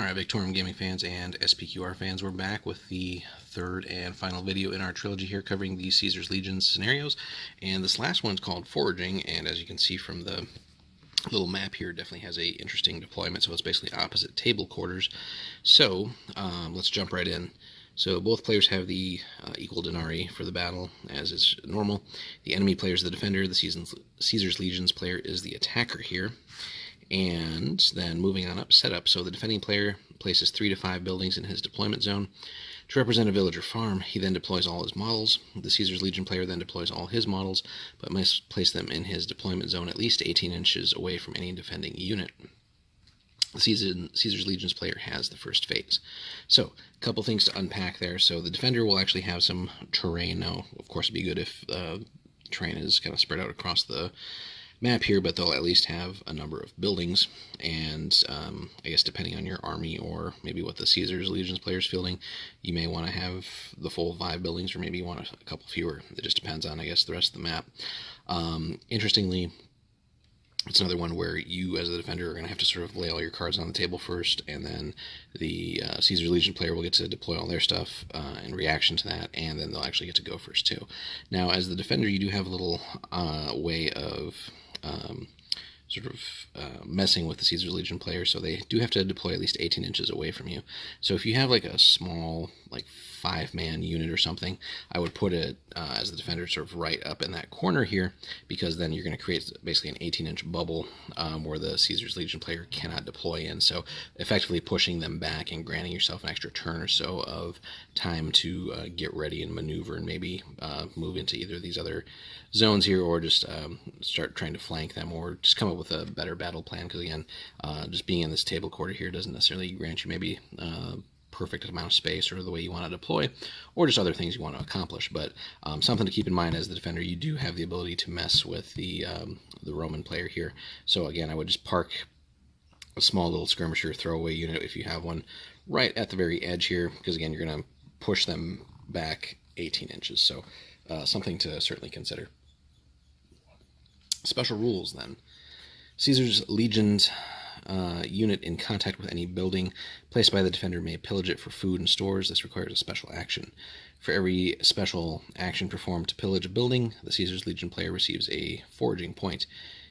Alright, Victorum gaming fans and SPQR fans, we're back with the third and final video in our trilogy here covering the Caesar's Legion scenarios. And this last one's called Foraging, and as you can see from the little map here, definitely has a interesting deployment. So it's basically opposite table quarters. So let's jump right in. So both players have the equal denarii for the battle, as is normal. The enemy player is the defender, the Caesar's Legions player is the attacker here. And then moving on up, setup. So the defending player places 3 to 5 buildings in his deployment zone. To represent a village or farm, he then deploys all his models. The Caesar's Legion player then deploys all his models, but must place them in his deployment zone at least 18 inches away from any defending unit. The Caesar's Legions player has the first phase. So, a couple things to unpack there. So the defender will actually have some terrain. Now, of course, it'd be good if terrain is kind of spread out across the map here, but they'll at least have a number of buildings, and I guess depending on your army or maybe what the Caesar's Legions player's fielding, you may want to have the full 5 buildings, or maybe you want a couple fewer. It just depends on, I guess, the rest of the map. Interestingly, it's another one where you, as the defender, are going to have to sort of lay all your cards on the table first, and then the Caesar's Legion player will get to deploy all their stuff in reaction to that, and then they'll actually get to go first too. Now, as the defender, you do have a little way of messing with the Caesar's Legion player, so they do have to deploy at least 18 inches away from you. So if you have like a small, like 5-man unit or something, I would put it as the defender sort of right up in that corner here, because then you're going to create basically an 18-inch bubble where the Caesar's Legion player cannot deploy in, so effectively pushing them back and granting yourself an extra turn or so of time to get ready and maneuver and maybe move into either of these other zones here, or just start trying to flank them, or just come up with a better battle plan, because again, just being in this table quarter here doesn't necessarily grant you maybe perfect amount of space or the way you want to deploy, or just other things you want to accomplish. But something to keep in mind as the defender, you do have the ability to mess with the Roman player here. So again, I would just park a small little skirmisher throwaway unit, if you have one, right at the very edge here, because again, you're going to push them back 18 inches. So something to certainly consider. Special rules then. Caesar's Legion's unit in contact with any building placed by the defender may pillage it for food and stores. This requires a special action. For every special action performed to pillage a building, the Caesar's Legion player receives a foraging point.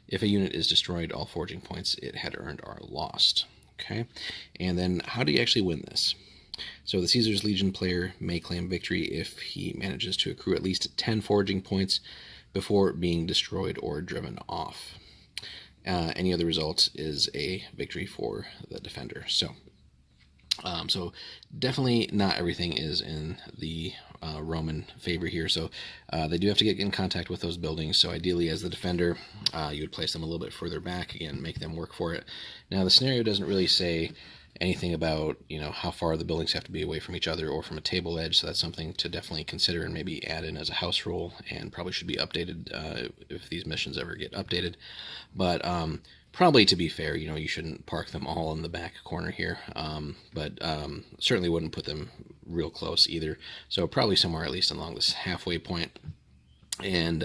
If a unit is destroyed, all foraging points it had earned are lost. Okay, and then how do you actually win this? So the Caesar's Legion player may claim victory if he manages to accrue at least 10 foraging points before being destroyed or driven off. Any other result is a victory for the defender. So definitely not everything is in the Roman favor here. So they do have to get in contact with those buildings. So ideally, as the defender, you would place them a little bit further back, again, make them work for it. Now, the scenario doesn't really say anything about, how far the buildings have to be away from each other or from a table edge, so that's something to definitely consider and maybe add in as a house rule, and probably should be updated if these missions ever get updated. But probably, to be fair, you shouldn't park them all in the back corner here, but certainly wouldn't put them real close either, so probably somewhere at least along this halfway point. And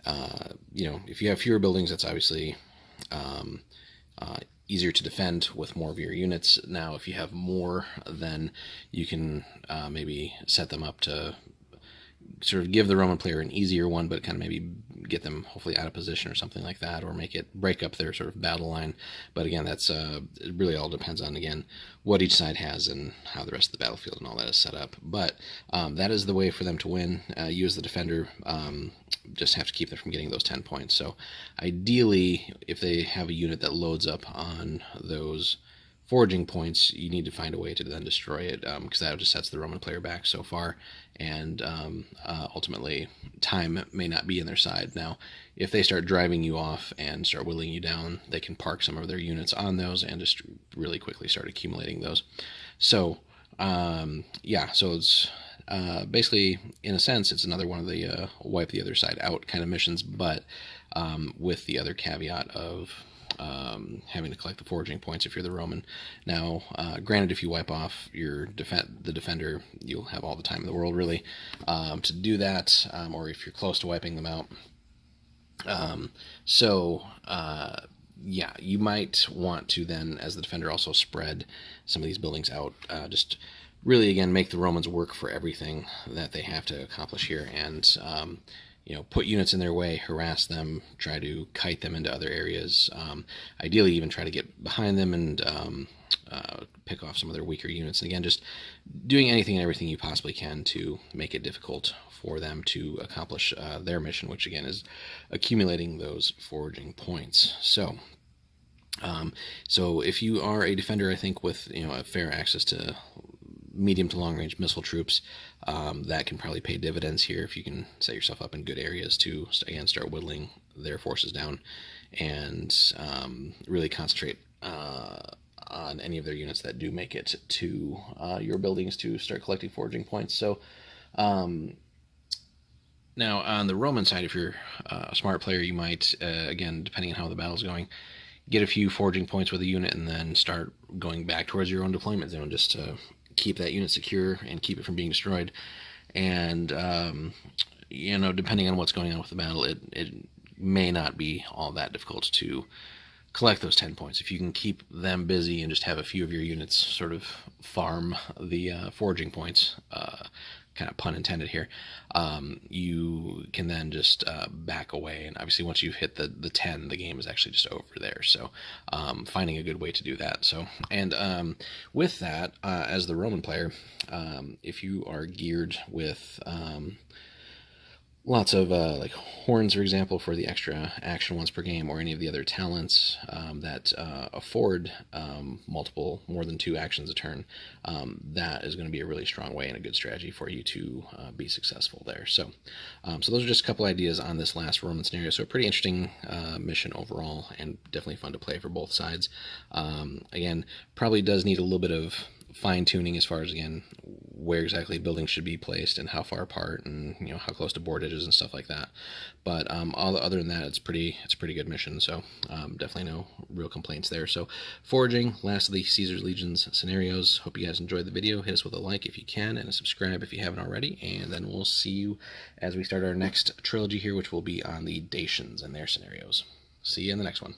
if you have fewer buildings, that's obviously easier to defend with more of your units. Now, if you have more, then you can maybe set them up to sort of give the Roman player an easier one, but kind of maybe get them hopefully out of position or something like that, or break up their sort of battle line. But again, that's it really all depends on, again, what each side has and how the rest of the battlefield and all that is set up. But that is the way for them to win. You as the defender just have to keep them from getting those 10 points. So ideally, if they have a unit that loads up on those foraging points, you need to find a way to then destroy it, because that just sets the Roman player back so far, and ultimately time may not be in their side. Now, if they start driving you off and start whittling you down, they can park some of their units on those and just really quickly start accumulating those. So so it's basically, in a sense, it's another one of the wipe the other side out kind of missions, but with the other caveat of having to collect the foraging points if you're the Roman. Now, granted, if you wipe off the defender, you'll have all the time in the world, really, to do that, or if you're close to wiping them out. yeah, you might want to then, as the defender, also spread some of these buildings out. Just really, again, make the Romans work for everything that they have to accomplish here, and put units in their way, harass them, try to kite them into other areas. Ideally, even try to get behind them and pick off some of their weaker units. And again, just doing anything and everything you possibly can to make it difficult for them to accomplish their mission, which again is accumulating those foraging points. So if you are a defender, I think with a fair access to medium to long range missile troops, that can probably pay dividends here if you can set yourself up in good areas to again start whittling their forces down and really concentrate on any of their units that do make it to your buildings to start collecting foraging points. So now on the Roman side, if you're a smart player, you might again, depending on how the battle's going, get a few foraging points with a unit and then start going back towards your own deployment zone just to keep that unit secure and keep it from being destroyed. And depending on what's going on with the battle, it may not be all that difficult to collect those 10 points. If you can keep them busy and just have a few of your units sort of farm the foraging points, kind of pun intended here, you can then just back away. And obviously once you hit the 10, the game is actually just over there. So finding a good way to do that. So, and with that, as the Roman player, if you are geared with lots of like horns, for example, for the extra action once per game, or any of the other talents that afford more than 2 actions a turn, that is going to be a really strong way and a good strategy for you to be successful there. So those are just a couple ideas on this last Roman scenario. So a pretty interesting mission overall, and definitely fun to play for both sides. Again, probably does need a little bit of fine-tuning as far as, again, where exactly buildings should be placed and how far apart, and how close to board edges and stuff like that. But other than that, it's a pretty good mission. So definitely no real complaints there. So foraging, last of the Caesar's Legions scenarios. Hope you guys enjoyed the video. Hit us with a like if you can, and a subscribe if you haven't already. And then we'll see you as we start our next trilogy here, which will be on the Dacians and their scenarios. See you in the next one.